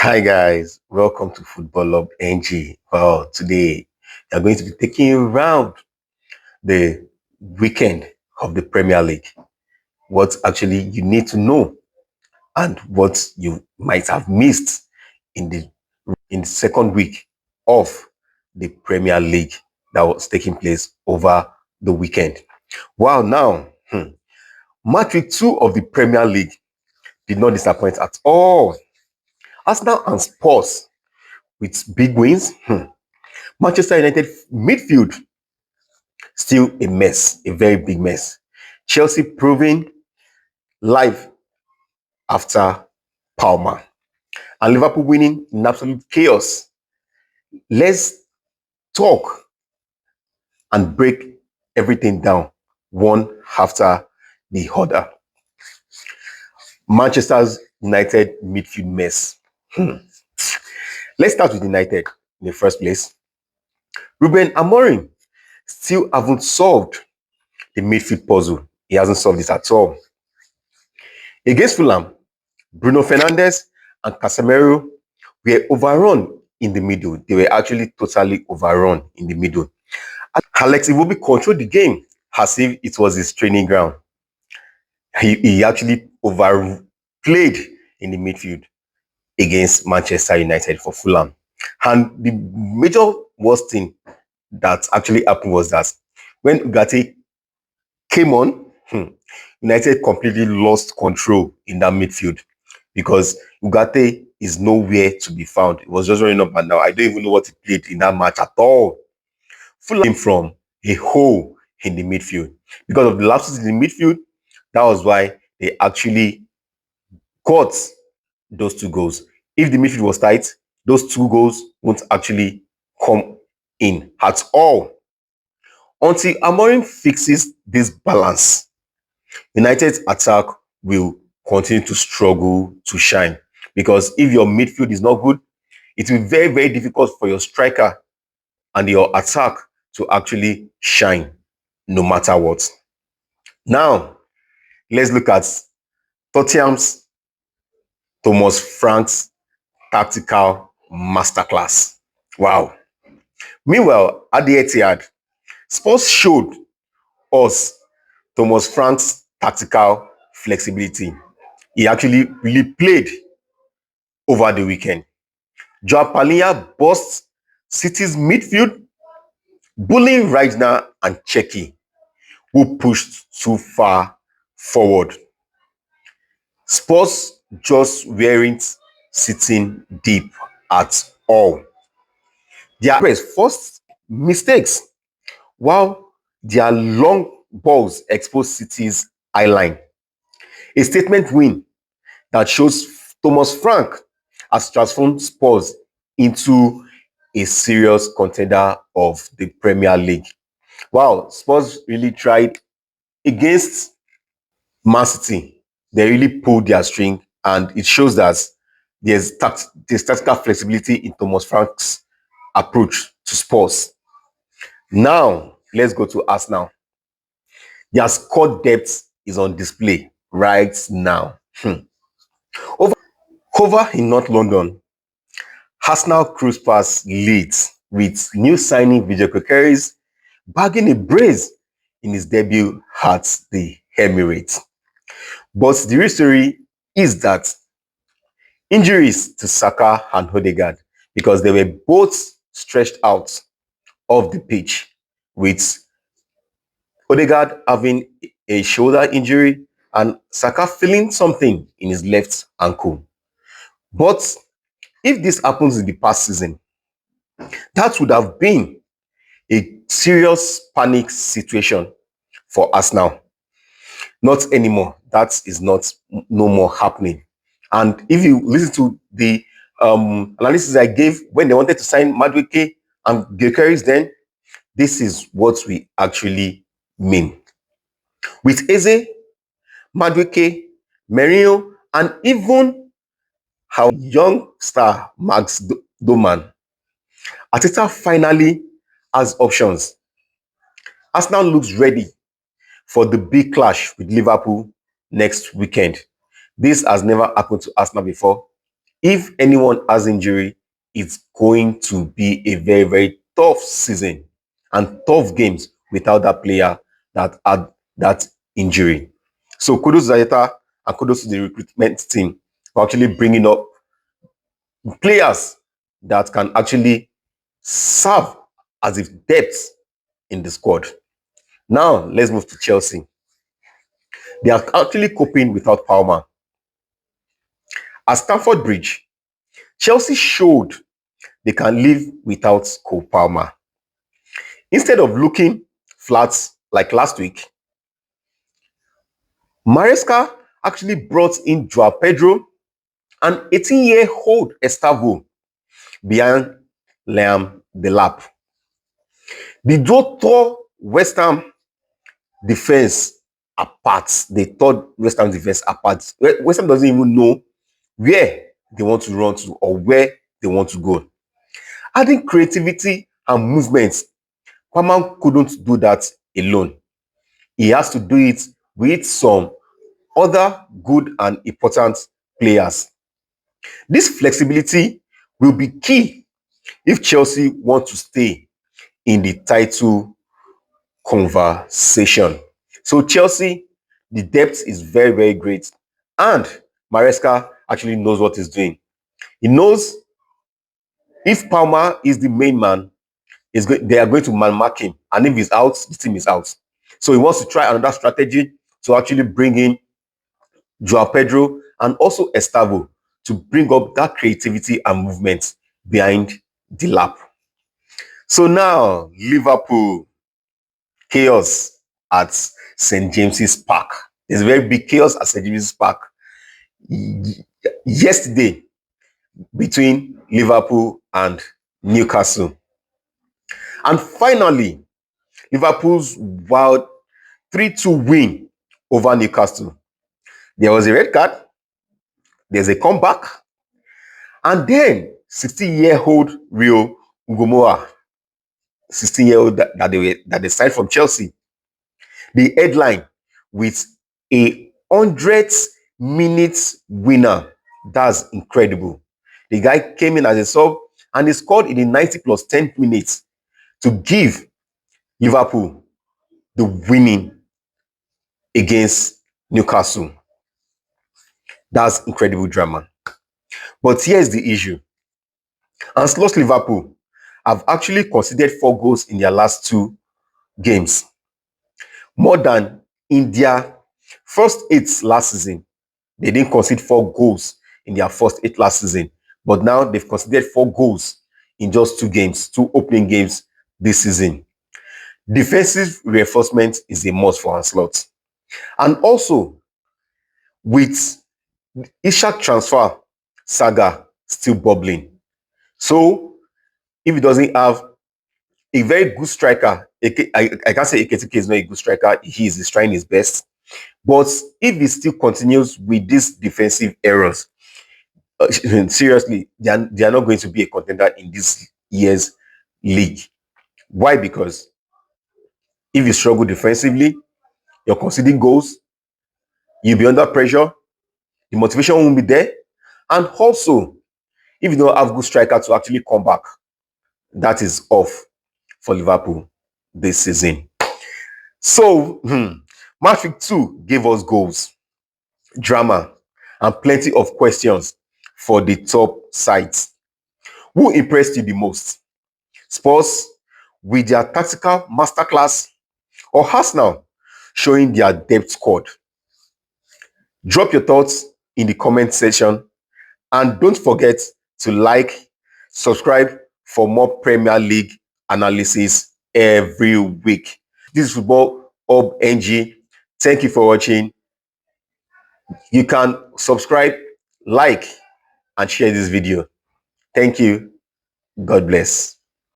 Hi guys, welcome to Football Up NG. Well, today we are going to be taking you around the weekend of the Premier League. What actually you need to know and what you might have missed in the second week of the Premier League that was taking place over the weekend. Wow, now match week 2 of the Premier League did not disappoint at all. Arsenal and Spurs with big wins. Manchester United midfield still a mess, a very big mess. Chelsea proving life after Palmer. And Liverpool winning in absolute chaos. Let's talk and break everything down one after the other. Manchester United midfield mess. Let's start with United in the first place. Ruben Amorim still haven't solved the midfield puzzle. He hasn't solved it at all. Against Fulham, Bruno Fernandes and Casemiro were overrun in the middle. They were actually totally overrun in the middle. Alex Iwobi controlled the game as if it was his training ground. He actually overplayed in the midfield against Manchester United for Fulham. And the major worst thing that actually happened was that when Ugarte came on, United completely lost control in that midfield because Ugarte is nowhere to be found. It was just running up and down. I don't even know what he played in that match at all. Fulham came from a hole in the midfield. Because of the lapses in the midfield, that was why they actually got those 2 goals. If the midfield was tight, those 2 goals won't actually come in at all. Until Amorim fixes this balance, United's attack will continue to struggle to shine. Because if your midfield is not good, it will be very, very difficult for your striker and your attack to actually shine no matter what. Now, let's look at Tottenham's Thomas Frank's tactical masterclass. Wow. Meanwhile, at the Etihad, Spurs showed us Thomas Frank's tactical flexibility. He actually really played over the weekend. Joao Palhinha burst City's midfield, bullying Reigner and Cheki, who pushed too far forward. Spurs just weren't sitting deep at all. Their first mistakes, while their long balls exposed City's eye line. A statement win that shows Thomas Frank has transformed Spurs into a serious contender of the Premier League. Wow, Spurs really tried against Man City. They really pulled their string, and it shows that there's tactical flexibility in Thomas Frank's approach to Spurs. Now, let's go to Arsenal. Their squad depth is on display right now. Over in North London, Arsenal cruise past Leeds with new signing Gyökeres bagging a brace in his debut at the Emirates. But the real story is that injuries to Saka and Odegaard, because they were both stretched out of the pitch, with Odegaard having a shoulder injury and Saka feeling something in his left ankle. But if this happens in the past season, that would have been a serious panic situation for Arsenal. Not anymore. That is not no more happening. And if you listen to the analysis I gave when they wanted to sign Matchweek and Gyökeres, then this is what we actually mean. With Eze, Matchweek, Mourinho, and even our young star Max Doman, Arteta finally has options. Arsenal looks ready for the big clash with Liverpool next weekend. This has never happened to Arsenal before. if anyone has injury, it's going to be a very, very tough season and tough games without that player that had that injury. So kudos to Zayeta and kudos to the recruitment team for actually bringing up players that can actually serve as if depth in the squad. Now, let's move to Chelsea. They are actually coping without Palmer. At Stamford Bridge, Chelsea showed they can live without Cole Palmer. Instead of looking flat like last week, Maresca actually brought in Joao Pedro and 18-year-old Estevao behind Liam Delap. The duo tore West Ham defense apart. They tore West Ham defense apart. West Ham doesn't even know where they want to run to or where they want to go. Adding creativity and movement, Palmer couldn't do that alone. He has to do it with some other good and important players. This flexibility will be key if Chelsea want to stay in the title conversation. So Chelsea, the depth is very, very great. And Maresca actually knows what he's doing. He knows if Palmer is the main man, they are going to man-mark him. And if he's out, the team is out. So he wants to try another strategy to actually bring in Joao Pedro and also Estevao to bring up that creativity and movement behind the lap. So now, Liverpool, chaos at St. James's Park. There's a very big chaos at St. James's Park yesterday between Liverpool and Newcastle. And finally, Liverpool's wild 3-2 win over Newcastle. There was a red card, there's a comeback, and then 16-year-old Rio Ngumoha, 16-year-old that they signed from Chelsea, the headline with a 100th-minute winner. That's incredible. The guy came in as a sub and he scored in the 90 plus 10 minutes to give Liverpool the winning against Newcastle. That's incredible drama. But here's the issue. Unsolved Liverpool have actually conceded 4 goals in their last 2 games, more than in their first 8 last season. They didn't concede 4 goals in their first 8 last season, but now they've conceded 4 goals in just 2 games, 2 opening games this season. Defensive reinforcement is a must for Onslaught. And also, with Ishak transfer saga still bubbling. So, if he doesn't have a very good striker, I can't say Eketike is not a good striker, he is trying his best. But if he still continues with these defensive errors, seriously, they are not going to be a contender in this year's league. Why? Because if you struggle defensively, you're conceding goals, you'll be under pressure, the motivation won't be there. And also, if you don't have good striker to actually come back, that is off for Liverpool this season. So, Matchweek 2 gave us goals, drama, and plenty of questions for the top sides. Who impressed you the most? Spurs with their tactical masterclass, or Arsenal showing their depth squad? Drop your thoughts in the comment section and don't forget to like, subscribe for more Premier League analysis every week. This is Football Hub NG. Thank you for watching. You can subscribe, like, and share this video. Thank you. God bless.